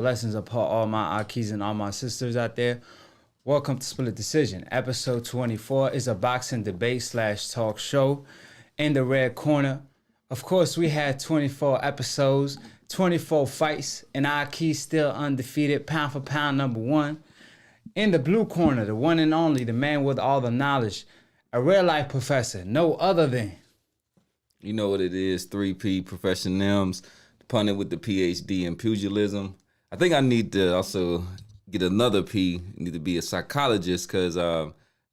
Blessings upon all my AkHis and all my sisters out there. Welcome to Split Decision. Episode 24 is a boxing debate slash talk show. In the red corner, of course, we had 24 episodes, 24 fights, and AkHi still undefeated, pound for pound #1. In the blue corner, the one and only, the man with all the knowledge, a real life professor, no other than. You know what it is, 3P Professionals, pundit with the PhD in pugilism. I think I need to also get another P. I need to be a psychologist because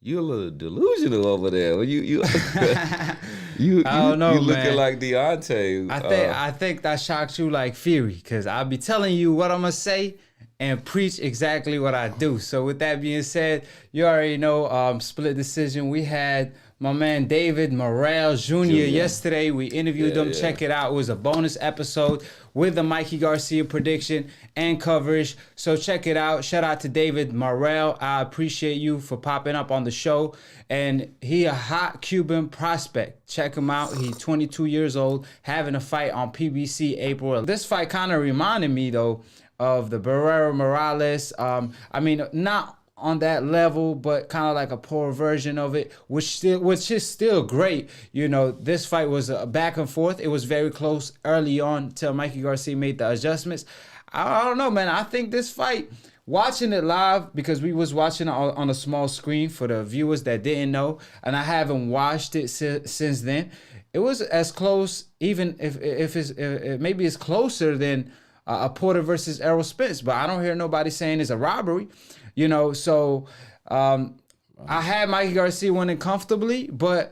you're a little delusional over there. You I don't know, you looking man. Like Deontay. I think that shocked you like Fury because I'll be telling you what I'm going to say and preach exactly what I do. So with that being said, you already know Split Decision. We had my man David Morrell Jr. yesterday. We interviewed him. Check it out. It was a bonus episode with the Mikey Garcia prediction and coverage. So check it out. Shout out to David Morrell. I appreciate you for popping up on the show. And he a hot Cuban prospect. Check him out. He's 22 years old, having a fight on PBC April. This fight kind of reminded me, though, of the Barrera Morales. I mean, not on that level, but kind of like a poor version of it, which is still great. You know, this fight was a back and forth. It was very close early on till Mikey Garcia made the adjustments. I don't know, man. I think this fight, watching it live, because we was watching it on a small screen for the viewers that didn't know, and I haven't watched it since then. It was as close, even if maybe it's closer than a Porter versus Errol Spence, but I don't hear nobody saying it's a robbery. You know, so I had Mikey Garcia winning comfortably, but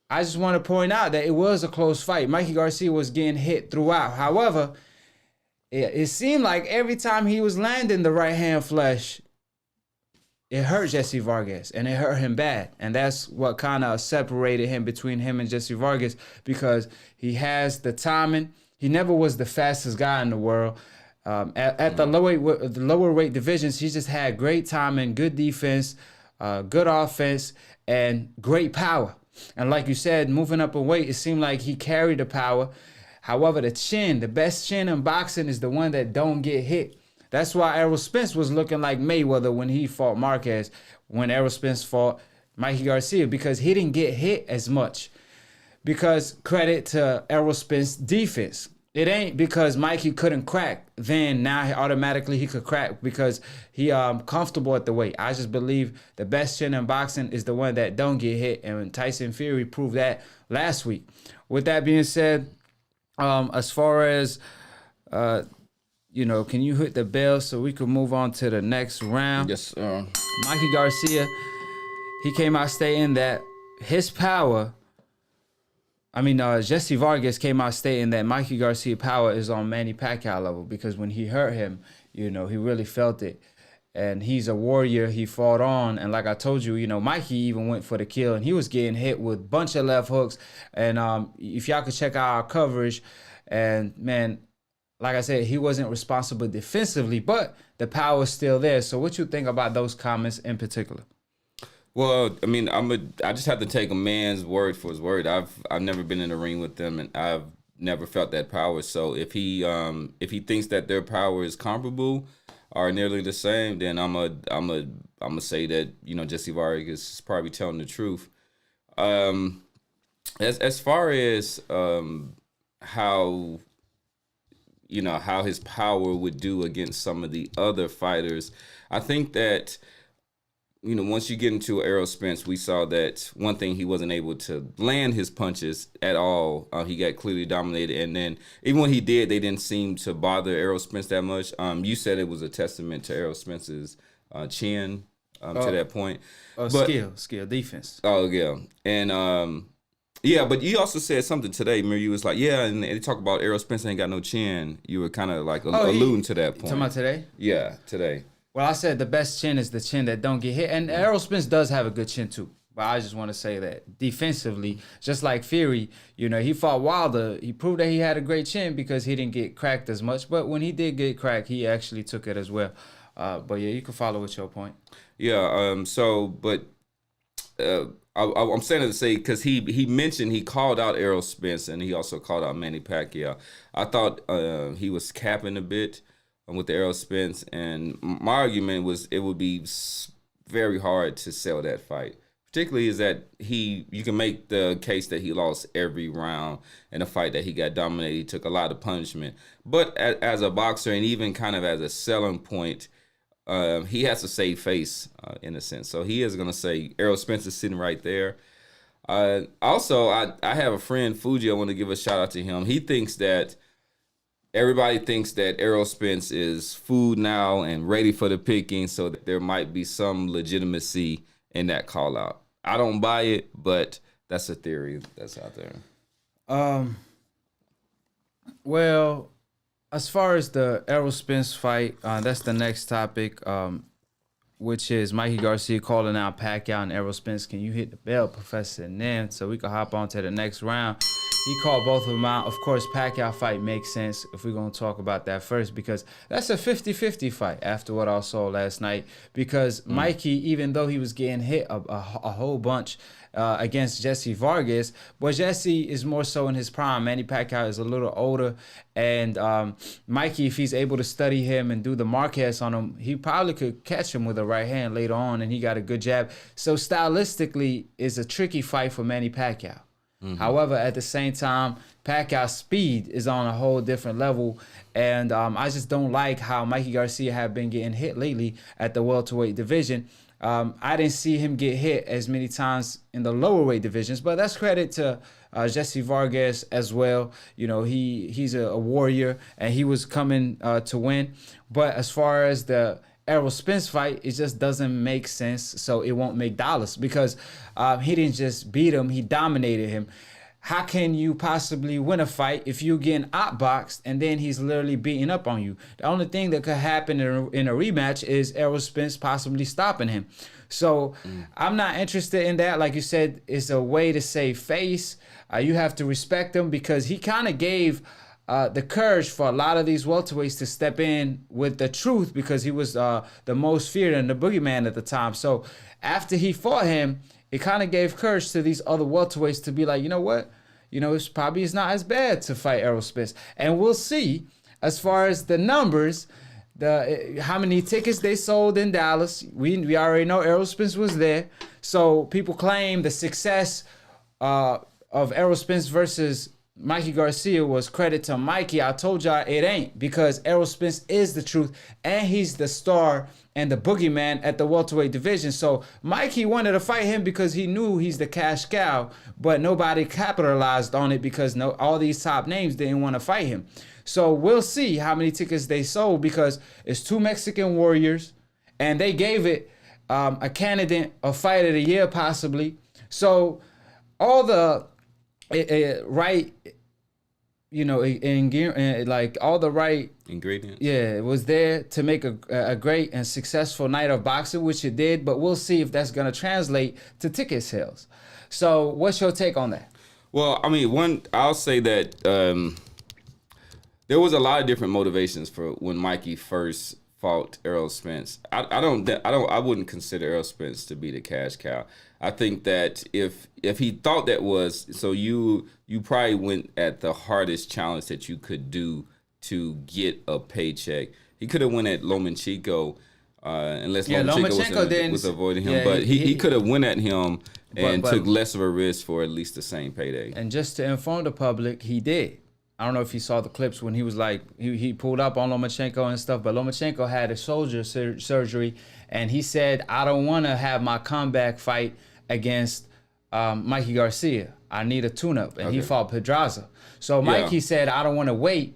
I just want to point out that it was a close fight. Mikey Garcia was getting hit throughout. However, it seemed like every time he was landing the right hand flush, it hurt Jesse Vargas, and it hurt him bad. And that's what kind of separated him between him and Jesse Vargas, because he has the timing. He never was the fastest guy in the world. At the lower weight divisions, he just had great timing, good defense, good offense, and great power. And like you said, moving up in weight, it seemed like he carried the power. However, the best chin in boxing is the one that don't get hit. That's why Errol Spence was looking like Mayweather when he fought Marquez, when Errol Spence fought Mikey Garcia, because he didn't get hit as much. Because credit to Errol Spence's defense. It ain't because Mikey couldn't crack, then now automatically he could crack because he comfortable at the weight. I just believe the best chin in boxing is the one that don't get hit, and Tyson Fury proved that last week. With that being said, as far as, can you hit the bell so we can move on to the next round? Yes, sir. Mikey Garcia, he came out stating that his power... Jesse Vargas came out stating that Mikey Garcia power is on Manny Pacquiao level, because when he hurt him, he really felt it. And he's a warrior. He fought on. And like I told you, Mikey even went for the kill, and he was getting hit with a bunch of left hooks. And if y'all could check out our coverage, and man, like I said, he wasn't responsible defensively, but the power is still there. So what you think about those comments in particular? Well, I just have to take a man's word for his word. I've never been in the ring with them, and I've never felt that power. So if he thinks that their power is comparable or nearly the same, then I'm a say that Jesse Vargas is probably telling the truth. As far as how his power would do against some of the other fighters, I think that. Once you get into Errol Spence, we saw that one thing, he wasn't able to land his punches at all. He got clearly dominated. And then even when he did, they didn't seem to bother Errol Spence that much. You said it was a testament to Errol Spence's chin to that point. Skill, defense. Oh, yeah. And, but you also said something today, Mir. You was like, and they talk about Errol Spence ain't got no chin. You were kind of like alluding to that point. Talking about today? Yeah, today. Well, I said the best chin is the chin that don't get hit. And Errol Spence does have a good chin, too. But I just want to say that defensively, just like Fury, he fought Wilder. He proved that he had a great chin because he didn't get cracked as much. But when he did get cracked, he actually took it as well. But yeah, you can follow with your point. Yeah, I'm saying it to say, because he mentioned, he called out Errol Spence, and he also called out Manny Pacquiao. I thought he was capping a bit. with the Errol Spence, and my argument was it would be very hard to sell that fight. Particularly is that you can make the case that he lost every round in a fight that he got dominated. He took a lot of punishment. But as a boxer and even kind of as a selling point, he has to save face in a sense. So he is going to say Errol Spence is sitting right there. Also, I have a friend, Fuji, I want to give a shout out to him. He thinks that everybody thinks that Errol Spence is food now and ready for the picking, so that there might be some legitimacy in that call out. I don't buy it, but that's a theory that's out there. Well, as far as the Errol Spence fight, that's the next topic, which is Mikey Garcia calling out Pacquiao and Errol Spence. Can you hit the bell, Professor? And then, so we can hop on to the next round. He called both of them out. Of course, Pacquiao fight makes sense if we're going to talk about that first, because that's a 50-50 fight after what I saw last night. Because Mikey, even though he was getting hit a whole bunch against Jesse Vargas, but Jesse is more so in his prime. Manny Pacquiao is a little older. And Mikey, if he's able to study him and do the Marquez on him, he probably could catch him with a right hand later on, and he got a good jab. So stylistically, it's a tricky fight for Manny Pacquiao. However, at the same time, Pacquiao's speed is on a whole different level, and I just don't like how Mikey Garcia have been getting hit lately at the welterweight division. I didn't see him get hit as many times in the lower weight divisions, but that's credit to Jesse Vargas as well. You know, he's a warrior, and he was coming to win. But as far as the Errol Spence fight, it just doesn't make sense, so it won't make dollars, because he didn't just beat him, he dominated him. How can you possibly win a fight if you're getting outboxed and then he's literally beating up on you? The only thing that could happen in a rematch is Errol Spence possibly stopping him. So I'm not interested in that. Like you said, it's a way to save face. You have to respect him, because he kind of gave the courage for a lot of these welterweights to step in with the truth, because he was the most feared and the boogeyman at the time. So after he fought him, it kind of gave courage to these other welterweights to be like, you know what? You know, it's not as bad to fight Errol Spence. And we'll see, as far as the numbers, how many tickets they sold in Dallas. We already know Errol Spence was there. So people claim the success of Errol Spence versus Mikey Garcia was credit to Mikey. I told y'all it ain't, because Errol Spence is the truth, and he's the star and the boogeyman at the welterweight division. So Mikey wanted to fight him because he knew he's the cash cow, but nobody capitalized on it because all these top names didn't want to fight him. So we'll see how many tickets they sold, because it's two Mexican warriors, and they gave it a candidate of fight of the year possibly. So all the right, you know, like all the right ingredients. Yeah, it was there to make a great and successful night of boxing, which it did. But we'll see if that's going to translate to ticket sales. So, what's your take on that? Well, I mean, I'll say that there was a lot of different motivations for when Mikey first fought Errol Spence. I wouldn't consider Errol Spence to be the cash cow. I think that if he thought that was, so you probably went at the hardest challenge that you could do to get a paycheck. He could have went at Lomachenko, unless Lomachenko was avoiding him. Yeah, but he could have went at him and took less of a risk for at least the same payday. And just to inform the public, he did. I don't know if you saw the clips when he was like, he pulled up on Lomachenko and stuff, but Lomachenko had a shoulder surgery, and he said, I don't want to have my comeback fight against Mikey Garcia. I need a tune-up, and he fought Pedraza. So Mikey said, I don't want to wait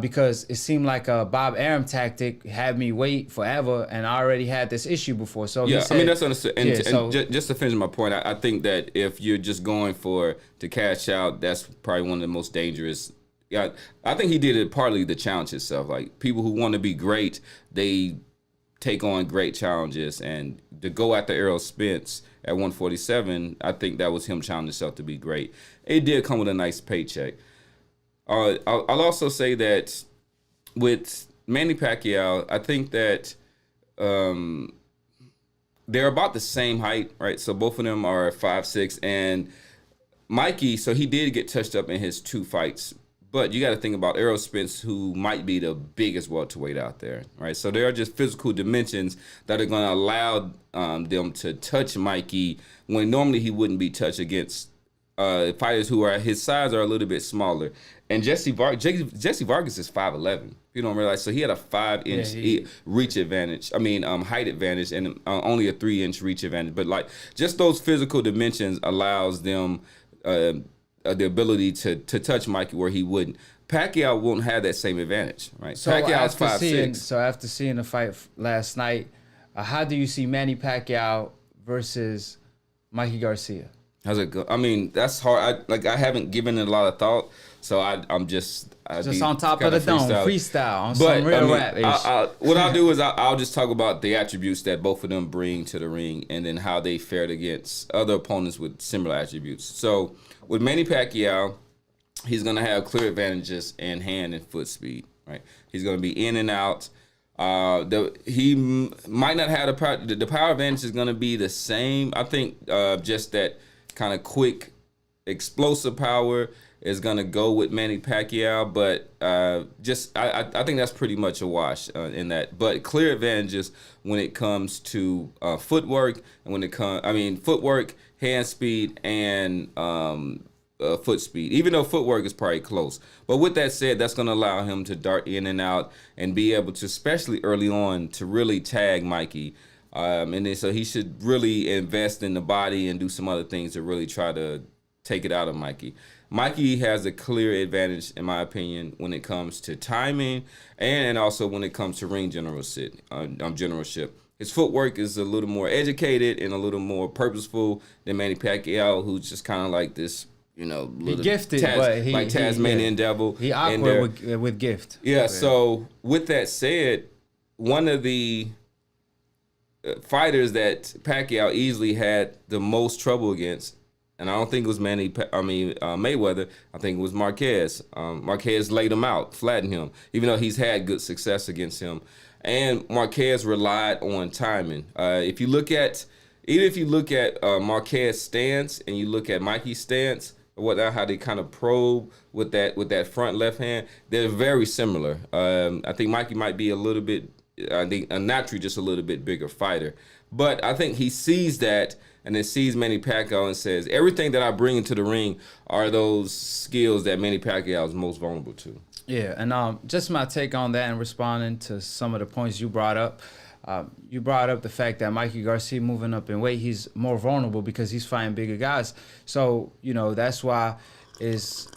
because it seemed like a Bob Arum tactic, had me wait forever, and I already had this issue before. So he said, I mean, that's understood. And just to finish my point, I think that if you're just going to cash out, that's probably one of the most dangerous. Yeah, I think he did it partly the challenge itself. Like, people who want to be great, they take on great challenges, and to go after Errol Spence at 147, I think that was him challenging himself to be great. It did come with a nice paycheck. I'll also say that with Manny Pacquiao, I think that they're about the same height, right? So both of them are 5'6", and Mikey, so he did get touched up in his two fights, But you got to think about Errol Spence, who might be the biggest welterweight out there, right? So there are just physical dimensions that are going to allow them to touch Mikey when normally he wouldn't be touched against fighters who are his size are a little bit smaller. And Jesse Vargas is 5'11". You don't realize, so he had a 5-inch reach advantage. Height advantage, and only a 3-inch reach advantage. But like just those physical dimensions allows them the ability to touch Mikey where he wouldn't. Pacquiao won't have that same advantage, right? So Pacquiao's 5'6". So after seeing the fight last night, how do you see Manny Pacquiao versus Mikey Garcia? How's it go? I mean, that's hard. I haven't given it a lot of thought, so I'm just on top of the dome, freestyle on some real rap. What I'll do is I'll just talk about the attributes that both of them bring to the ring, and then how they fared against other opponents with similar attributes. So with Manny Pacquiao, he's gonna have clear advantages in hand and foot speed. Right, he's gonna be in and out. He might not have the power advantage is gonna be the same. I think just that kind of quick, explosive power is gonna go with Manny Pacquiao, but I think that's pretty much a wash in that. But clear advantages when it comes to footwork, and when it comes, footwork, hand speed, and foot speed. Even though footwork is probably close, but with that said, that's gonna allow him to dart in and out and be able to, especially early on, to really tag Mikey. And then so he should really invest in the body and do some other things to really try to take it out of Mikey. Mikey has a clear advantage, in my opinion, when it comes to timing and also when it comes to ring generalship. His footwork is a little more educated and a little more purposeful than Manny Pacquiao, who's just kind of like this, little gifted, but like Tasmanian devil. He awkward with gift. Yeah. So with that said, one of the fighters that Pacquiao easily had the most trouble against, and I don't think it was Mayweather. I think it was Marquez. Marquez laid him out, flattened him, even though he's had good success against him. And Marquez relied on timing. If you look at Marquez's stance and you look at Mikey's stance, how they kind of probe with that front left hand, they're very similar. I think Mikey might be a little bit, naturally just a little bit bigger fighter. But I think he sees that and then sees Manny Pacquiao and says, everything that I bring into the ring are those skills that Manny Pacquiao is most vulnerable to. Yeah, and just my take on that and responding to some of the points you brought up. You brought up the fact that Mikey Garcia moving up in weight, he's more vulnerable because he's fighting bigger guys. So, that's why it's,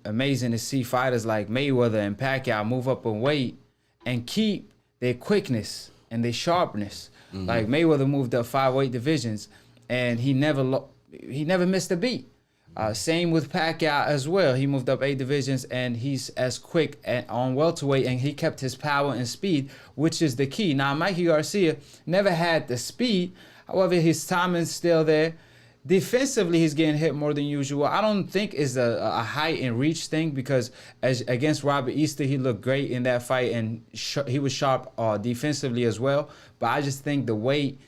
amazing to see fighters like Mayweather and Pacquiao move up in weight and keep their quickness and their sharpness. Mm-hmm. Like Mayweather moved up 5 weight divisions and he never missed a beat. Same with Pacquiao as well. He moved up 8 divisions and he's as quick on welterweight, and he kept his power and speed, which is the key. Now, Mikey Garcia never had the speed. However, his timing's still there. Defensively, he's getting hit more than usual. I don't think it's a height and reach thing, because against Robert Easter, he looked great in that fight, and he was sharp defensively as well. But I just think the weight,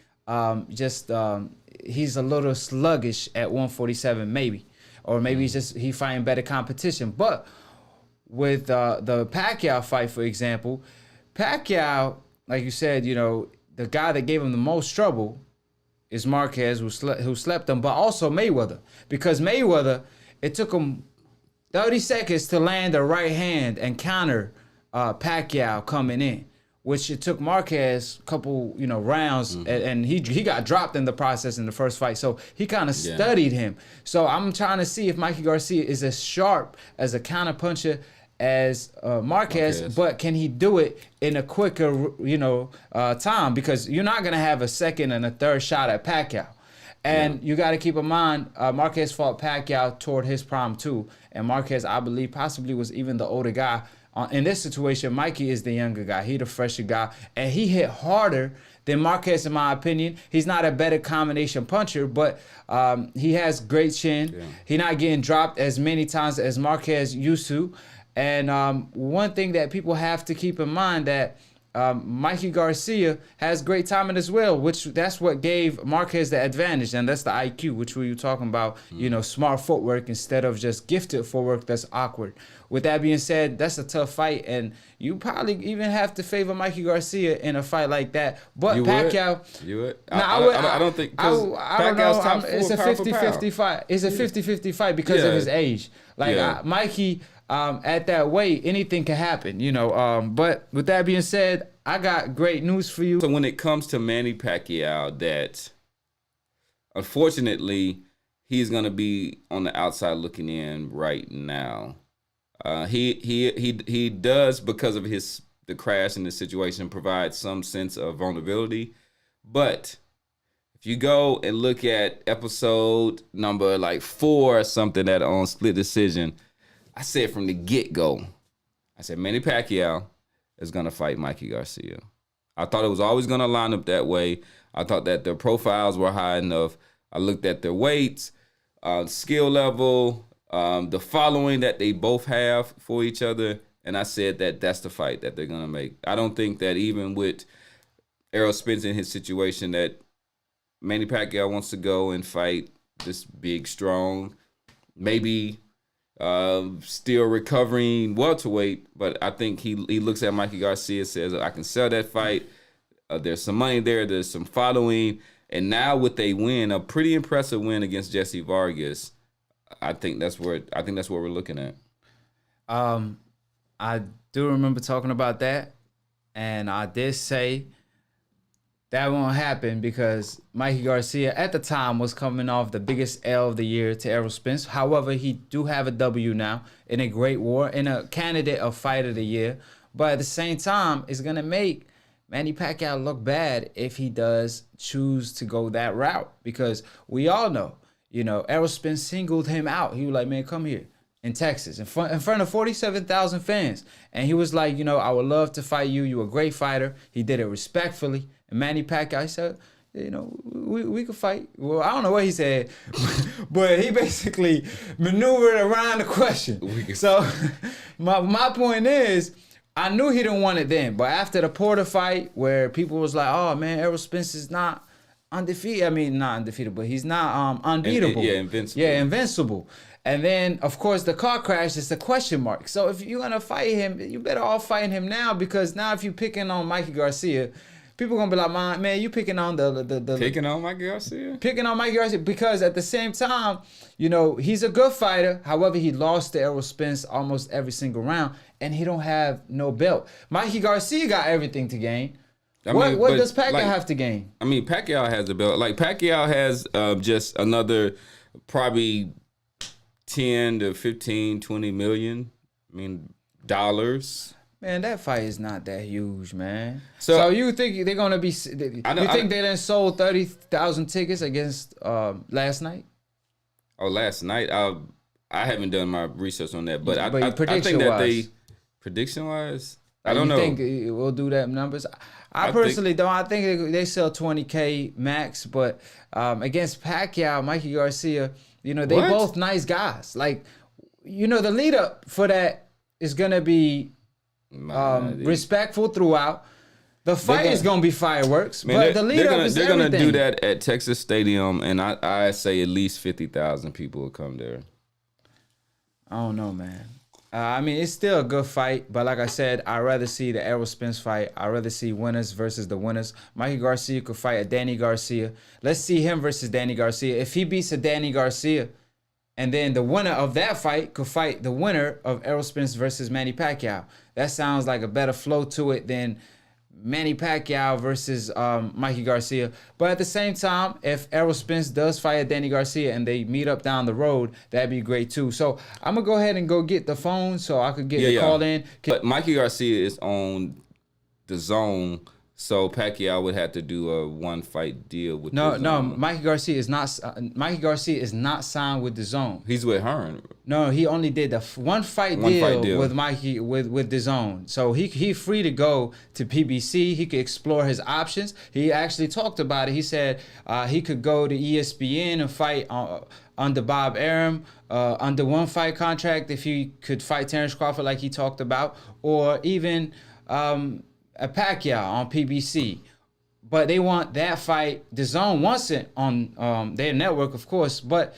he's a little sluggish at 147 maybe. Or maybe he fighting better competition. But with the Pacquiao fight, for example, Pacquiao, like you said, the guy that gave him the most trouble is Marquez, who slept him, but also Mayweather. Because Mayweather, it took him 30 seconds to land a right hand and counter Pacquiao coming in, which it took Marquez a couple, rounds, and he got dropped in the process in the first fight. So he kind of studied him. So I'm trying to see if Mikey Garcia is as sharp as a counter puncher as Marquez, but can he do it in a quicker, time? Because you're not gonna have a second and a third shot at Pacquiao. And you got to keep in mind, Marquez fought Pacquiao toward his prime too. And Marquez, I believe, possibly was even the older guy. In this situation, Mikey is the younger guy. He the fresher guy. And he hit harder than Marquez, in my opinion. He's not a better combination puncher, but he has great chin. Yeah. He's not getting dropped as many times as Marquez used to. And one thing that people have to keep in mind, that Mikey Garcia has great timing as well, which that's what gave Marquez the advantage, and that's the IQ, which we were talking about, smart footwork instead of just gifted footwork that's awkward. With that being said, that's a tough fight, and you probably even have to favor Mikey Garcia in a fight like that. But You Pacquiao... You would? I don't think... I don't Pacquiao's know. top 4 It's a pound for 50-50 pound. fight. It's a 50-50 fight because of his age. Like, Mikey... at that weight, anything can happen, But with that being said, I got great news for you. So when it comes to Manny Pacquiao, that unfortunately he's gonna be on the outside looking in right now. He does, because of the crash and the situation, provide some sense of vulnerability. But if you go and look at episode number 4 or something that on Split Decision, I said from the get-go, I said Manny Pacquiao is going to fight Mikey Garcia. I thought it was always going to line up that way. I thought that their profiles were high enough. I looked at their weights, skill level, the following that they both have for each other, and I said that that's the fight that they're going to make. I don't think that even with Errol Spence in his situation that Manny Pacquiao wants to go and fight this big, strong, maybe still recovering welterweight, but I think he looks at Mikey Garcia, says, I can sell that fight. There's some money there. There's some following. And now with a win, a pretty impressive win against Jesse Vargas, I think that's what we're looking at. I do remember talking about that, and I did say that won't happen because Mikey Garcia at the time was coming off the biggest L of the year to Errol Spence. However, he do have a W now in a great war and a candidate of fight of the year. But at the same time, it's going to make Manny Pacquiao look bad if he does choose to go that route, because we all know, Errol Spence singled him out. He was like, man, come here. In Texas, in front of 47,000 fans. And he was like, I would love to fight you. You're a great fighter. He did it respectfully. And Manny Pacquiao said, we could fight. Well, I don't know what he said, but he basically maneuvered around the question. So my point is, I knew he didn't want it then. But after the Porter fight, where people was like, oh, man, Errol Spence is not undefeated. I mean, not undefeated, but he's not unbeatable. Invincible. Yeah, invincible. And then, of course, the car crash is the question mark. So if you're going to fight him, you better all fighting him now, because now if you're picking on Mikey Garcia, people going to be like, man, you picking on the Picking on Mikey Garcia? Picking on Mikey Garcia, because at the same time, he's a good fighter. However, he lost to Errol Spence almost every single round, and he don't have no belt. Mikey Garcia got everything to gain. What does Pacquiao have to gain? I mean, Pacquiao has the belt. Pacquiao has just another probably 10 to 15, 20 million, dollars. Man, that fight is not that huge, man. So you think they're gonna be? You think they done sold 30,000 tickets against last night? Oh, last night. I haven't done my research on that, but I think that prediction wise, I don't know. You think we'll do that numbers? I personally don't. I think they sell 20K max, but against Pacquiao, Mikey Garcia, they both nice guys. The lead up for that is gonna be respectful throughout. The fight is gonna be fireworks, but the lead up is everything. They're gonna do that at Texas Stadium, and I say at least 50,000 people will come there. I don't know, man. It's still a good fight, but like I said, I'd rather see the Errol Spence fight. I'd rather see winners versus the winners. Mikey Garcia could fight a Danny Garcia. Let's see him versus Danny Garcia. If he beats a Danny Garcia, and then the winner of that fight could fight the winner of Errol Spence versus Manny Pacquiao. That sounds like a better flow to it than Manny Pacquiao versus Mikey Garcia. But at the same time, if Errol Spence does fight a Danny Garcia and they meet up down the road, that'd be great too. So I'm going to go ahead and go get the phone so I could get the call in. But Mikey Garcia is on the zone, so Pacquiao would have to do a one-fight deal with the zone. No, Mikey Garcia is not signed with the zone. He's with Hearn. No, he only did the one fight deal with Mikey with the zone. So he free to go to PBC. He could explore his options. He actually talked about it. He said he could go to ESPN and fight under Bob Arum under one fight contract if he could fight Terrence Crawford like he talked about, or even Pacquiao on PBC. But they want that fight. The Zone wants it on their network, of course. But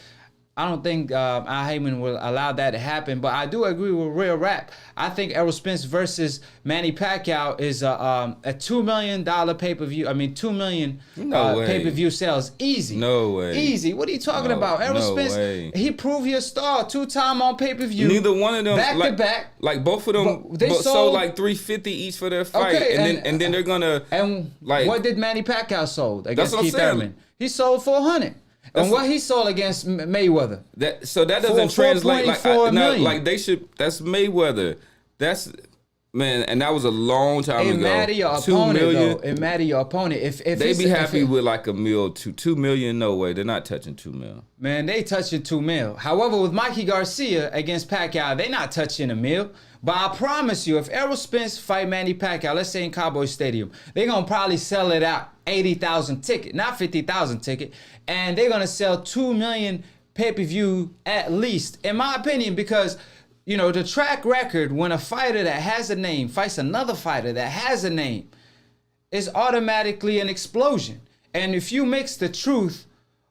I don't think Al Heyman will allow that to happen. But I do agree with Real Rap. I think Errol Spence versus Manny Pacquiao is a $2 million pay-per-view. I mean, 2 million pay-per-view sales. Easy. No way. Easy. What are you talking about? Errol Spence, he proved he a star 2-time on pay-per-view. Neither one of them. Back to back. Like, both of them they sold like $350 each for their fight. Okay, and then they're going to. And like, what did Manny Pacquiao sold against Keith saying. Thurman? He sold 400. And what he sold against Mayweather. That doesn't translate like they should. That's Mayweather. That's man, and that was a long time ago. It matter your opponent though. It matter your opponent. If they be happy with like $1 million to $2 million, no way. They're not touching $2 million. Man, they touching $2 million. However, with Mikey Garcia against Pacquiao, they not touching $1 million. But I promise you, if Errol Spence fight Manny Pacquiao, let's say in Cowboy Stadium, they're going to probably sell it out 80,000 ticket, not 50,000 ticket. And they're going to sell 2 million pay-per-view at least, in my opinion, because, you know, the track record when a fighter that has a name fights another fighter that has a name is automatically an explosion. And if you mix the truth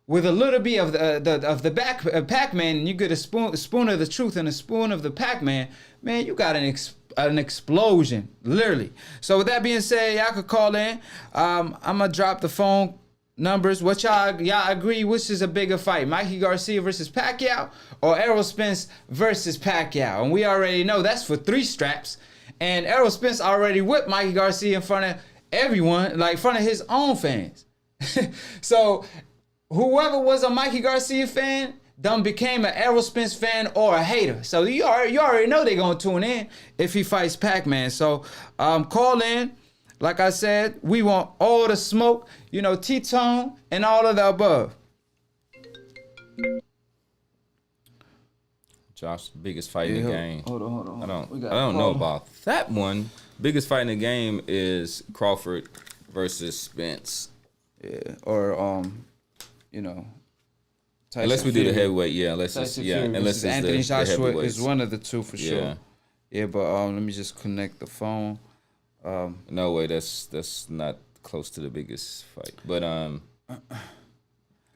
with a little bit of the Pac-Man, and you get a spoon of the truth and a spoon of the Pac-Man, man, you got an explosion, literally. So with that being said, y'all could call in. I'm gonna drop the phone numbers. What y'all agree? Which is a bigger fight, Mikey Garcia versus Pacquiao or Errol Spence versus Pacquiao? And we already know that's for 3 straps. And Errol Spence already whipped Mikey Garcia in front of everyone, like in front of his own fans. So whoever was a Mikey Garcia fan done became an Errol Spence fan or a hater. So you already know they're going to tune in if he fights Pac-Man. So call in. Like I said, we want all the smoke, you know, T-Tone and all of the above. Josh, biggest fight in the game. Hold on. I don't know about that one. Biggest fight in the game is Crawford versus Spence. Yeah, or you know, Tyson unless we Fury. do the heavyweight, unless it's Anthony Joshua the is one of the two for sure. Yeah, but let me just connect the phone. No way, that's not close to the biggest fight. But go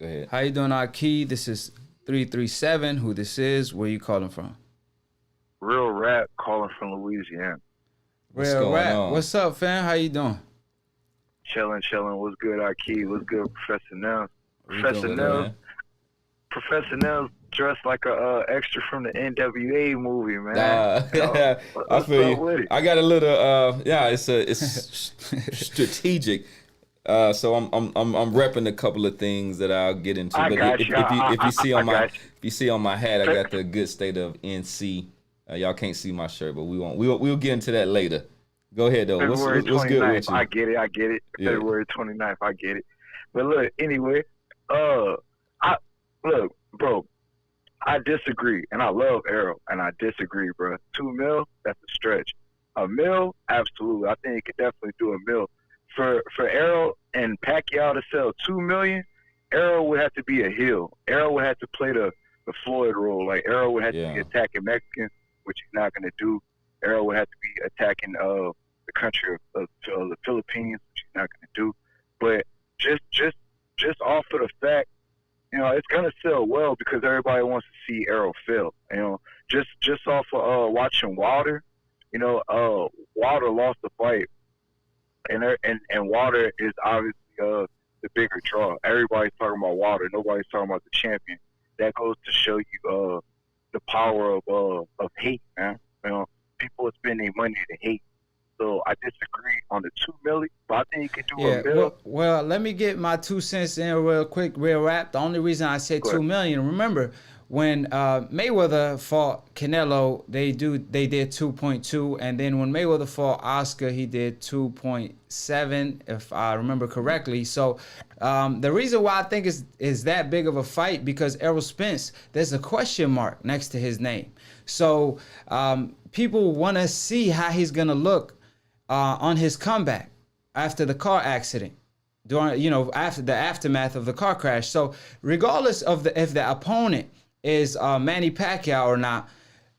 ahead. How you doing, AkHi? This is 337. Who this is? Where you calling from? Real Rap calling from Louisiana. Real Rap. What's up, fam? How you doing? Chilling. What's good, AkHi? What's good, Professor Nels? Professor Nels dressed like a extra from the NWA movie, man. I feel you. I got a little. It's strategic. So I'm repping a couple of things that I'll get into. But if you see on my hat, I got the good state of NC. Y'all can't see my shirt, but we'll get into that later. Go ahead though. What's good with you? I get it. Yeah. February 29th, I get it. But look, anyway, look, bro, I disagree, and I love Errol, and I disagree, bro. $2 million, that's a stretch. $1 million, absolutely. I think he could definitely do $1 million. For Errol and Pacquiao to sell $2 million, Errol would have to be a heel. Errol would have to play the Floyd role. Like Errol would have to be attacking Mexicans, which he's not going to do. Errol would have to be attacking the country of the Philippines, which he's not going to do. But just off of the fact, you know, it's gonna sell well because everybody wants to see Errol fail. You know, just off of watching Wilder, you know, Wilder lost the fight, and Wilder is obviously the bigger draw. Everybody's talking about Wilder. Nobody's talking about the champion. That goes to show you the power of hate, man. You know, people spend their money to hate. So I disagree on the $2 million, but I think you could do $1 million. Well, let me get my 2 cents in real quick, Real Rap. The only reason I said $2 million, remember when Mayweather fought Canelo, they did 2.2, and then when Mayweather fought Oscar, he did 2.7, if I remember correctly. So the reason why I think is that big of a fight because Errol Spence, there's a question mark next to his name. So people want to see how he's gonna look on his comeback after the car accident, after the aftermath of the car crash. So regardless of if the opponent is Manny Pacquiao or not,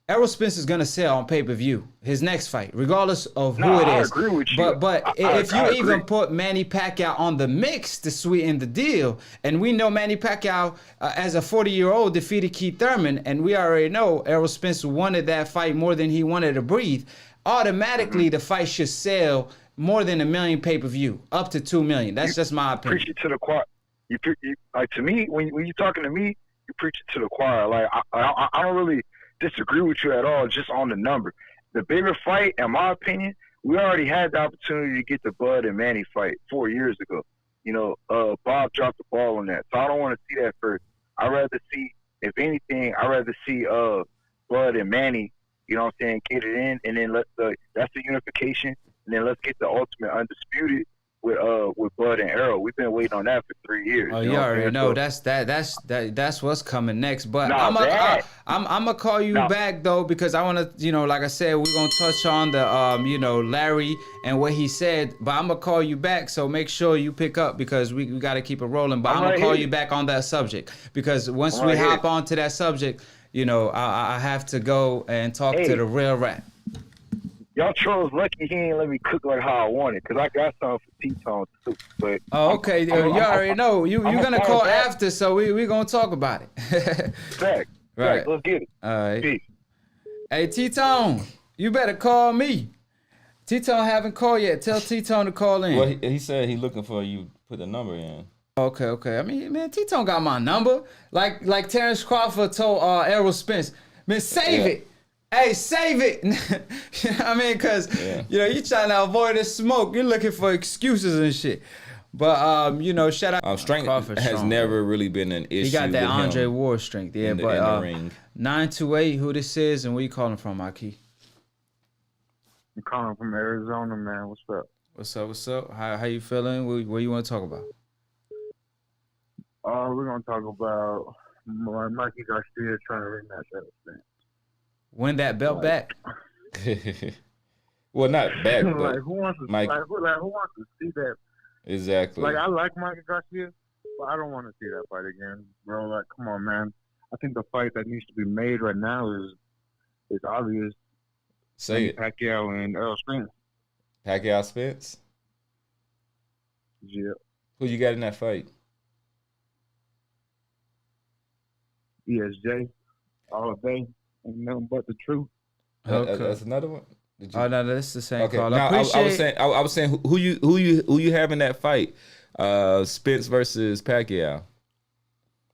Errol Spence is gonna sell on pay-per-view his next fight, regardless of who it I is. agree with you. But if you even put Manny Pacquiao on the mix to sweeten the deal, and we know Manny Pacquiao as a 40-year-old defeated Keith Thurman, and we already know Errol Spence wanted that fight more than he wanted to breathe. Automatically, the fight should sell more than 1 million pay-per-view, up to 2 million. That's just my opinion. Preach it to the choir. Like, to me, when you're talking to me, you preach it to the choir. Like, I don't really disagree with you at all, just on the number. The bigger fight, in my opinion, we already had the opportunity to get the Bud and Manny fight 4 years ago. You know, Bob dropped the ball on that, so I don't want to see that first. I'd rather see, if anything, I'd rather see Bud and Manny, you know what I'm saying, get it in, and then that's the unification, and then let's get the ultimate undisputed with Bud and Errol. We've been waiting on that for 3 years. Oh, you already know that's what's coming next. But I'm gonna call you back though, because I want to, you know, like I said, we're gonna touch on the you know, Larry and what he said. But I'm gonna call you back, so make sure you pick up, because we got to keep it rolling. But I'm gonna call you back on that subject, because once we hop onto that subject, you know, I have to go and talk to the real rap. Y'all trolls lucky he ain't let me cook like how I wanted, because I got something for T-Tone too. But okay. You already know. You're going to call after, so we going to talk about it. Fact. Right. Let's get it. All right. Peace. Hey, T-Tone, you better call me. T-Tone haven't called yet. Tell T-Tone to call in. Well, he said he looking for you. Put the number in. Okay. I mean, man, T-Tone got my number. Like Terrence Crawford told Errol Spence, man, save it. Hey, save it. You know what I mean? Because, you know, you trying to avoid the smoke. You're looking for excuses and shit. But, you know, shout out. Strength has never really been an issue. He got that Andre Ward strength. Yeah, but in the ring. 928, who this is, and where you calling from, AkHi? I'm calling from Arizona, man. What's up? What's up? How you feeling? What you want to talk about? We're going to talk about Mikey Garcia trying to rematch Errol Spence. Win that belt back. Well, not back, but like, who wants to see that? Exactly. Like, I like Mikey Garcia, but I don't want to see that fight again, bro. Like, come on, man. I think the fight that needs to be made right now is obvious. Say it. Pacquiao and Errol Spence. Pacquiao Spence? Yeah. Who you got in that fight? ESJ. All day. Ain't nothing but the truth. Okay. That's another one. Oh no, that's the same call. Now, I was saying who you have in that fight? Spence versus Pacquiao.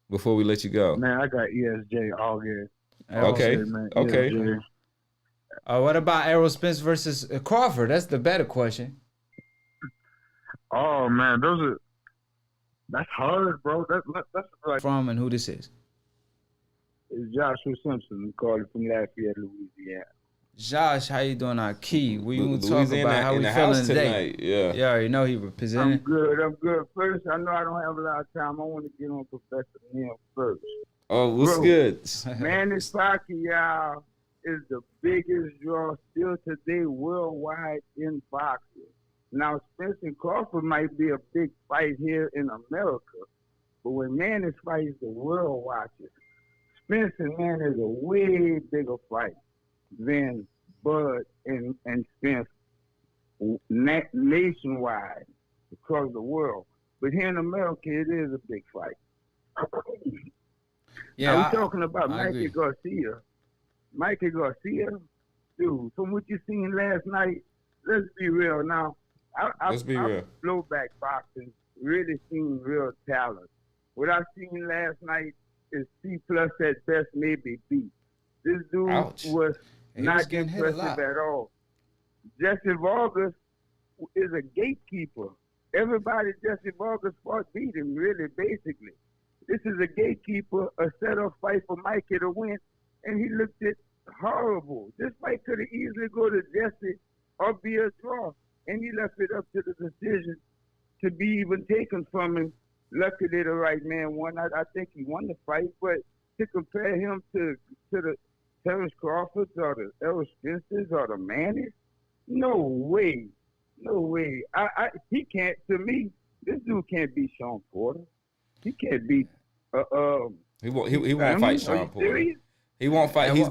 Before we let you go. Man, I got ESJ all good. Okay. Okay. ESJ. What about Errol Spence versus Crawford? That's the better question. Oh man, that's hard, bro. That's like From and who this is? It's Joshua Simpson, calling from Lafayette, Louisiana. Josh, how you doing, AkHi? We want to talk Louisiana about how we in the feeling house today. tonight. Yeah. You already know he representing. I'm good. First, I know I don't have a lot of time. I want to get on Professor Neil first. Oh, what's good? Manny Pacquiao is the biggest draw still today worldwide in boxing. Now, Spence and Crawford might be a big fight here in America, but when Manny fights, the world watches. Spence and Manny is a way bigger fight than Bud and Spence nationwide across the world. But here in America, it is a big fight. Yeah, we're talking about Mikey agree. Garcia. Mikey Garcia, dude, from what you seen last night, let's be real now. Let's be real. Blowback boxing, really seen real talent. What I seen last night is C+ at best, maybe B. This dude was not impressive at all. Jesse Vargas is a gatekeeper. Everybody Jesse Vargas fought beat him, really, basically. This is a gatekeeper, a set-up fight for Mikey to win, and he looked it horrible. This fight could have easily go to Jesse or be a draw, and he left it up to the decision to be even taken from him. Luckily, the right man won. I think he won the fight, but to compare him to the Terrence Crawfords or the Errol Spencers or the Mannys, no way. No way. He can't, to me, this dude can't beat Sean Porter. He can't beat He won't fight Sean Porter. Serious? He won't fight. He's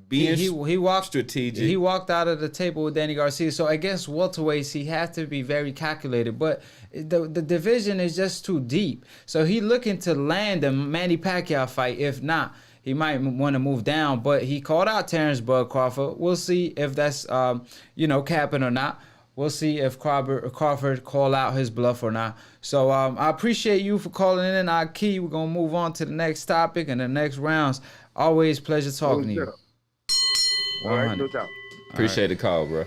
being he walked strategic. He walked out of the table with Danny Garcia. So against welterweights, he has to be very calculated. But the division is just too deep. So he looking to land a Manny Pacquiao fight. If not, he might want to move down. But he called out Terrence Bud Crawford. We'll see if that's capping or not. We'll see if Crawford call out his bluff or not. So I appreciate you for calling in, AkHi. We're going to move on to the next topic and the next rounds. Always pleasure talking to you. All right, no doubt. Appreciate the call, bro.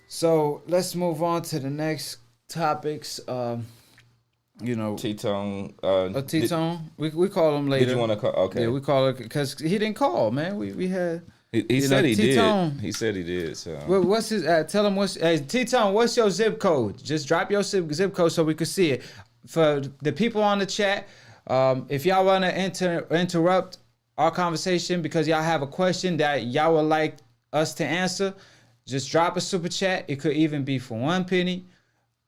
So let's move on to the next topics. T-Tone. T-Tone. We call him later. Did you want to call? Okay. Yeah, we call it because he didn't call, man. We had... He said he T-Tone, did. He said he did. So what's his? Tell him what's T-Tone. What's your zip code? Just drop your zip code so we could see it. For the people on the chat, if y'all want to interrupt our conversation because y'all have a question that y'all would like us to answer, just drop a super chat. It could even be for 1 penny.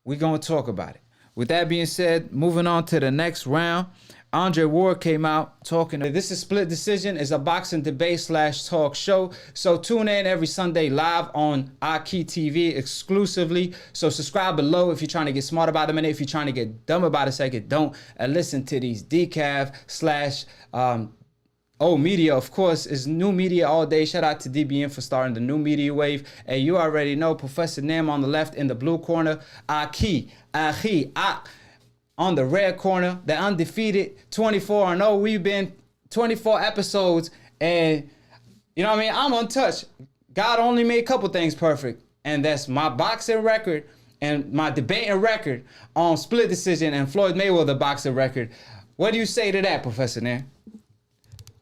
We're gonna talk about it. With that being said, moving on to the next round. Andre Ward came out talking. This is Split Decision. It's a boxing debate / talk show. So tune in every Sunday live on AkHi TV exclusively. So subscribe below if you're trying to get smart about a minute. If you're trying to get dumb about a second, don't. And listen to these decaf / media, of course, is new media all day. Shout out to DBN for starting the new media wave. And you already know Professor Nim on the left in the blue corner. AkHi, on the red corner, the undefeated 24-0. We've been 24 episodes, and you know what I mean? I'm untouched. God only made a couple things perfect, and that's my boxing record and my debating record on Split Decision and Floyd Mayweather boxing record. What do you say to that, Professor Nair?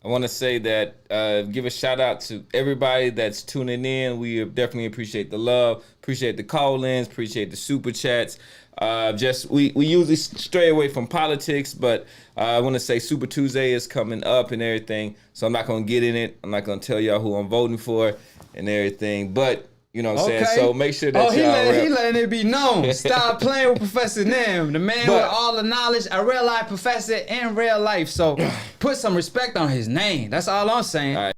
I want to say that give a shout out to everybody that's tuning in. We definitely appreciate the love, appreciate the call-ins, appreciate the super chats. We usually stray away from politics, but I want to say Super Tuesday is coming up and everything, so I'm not going to get in it. I'm not going to tell y'all who I'm voting for and everything, but you know what I'm saying? So make sure that he letting it be known. Stop playing with Professor Nim, the man with all the knowledge, a real life professor in real life. So put some respect on his name. That's all I'm saying. All right.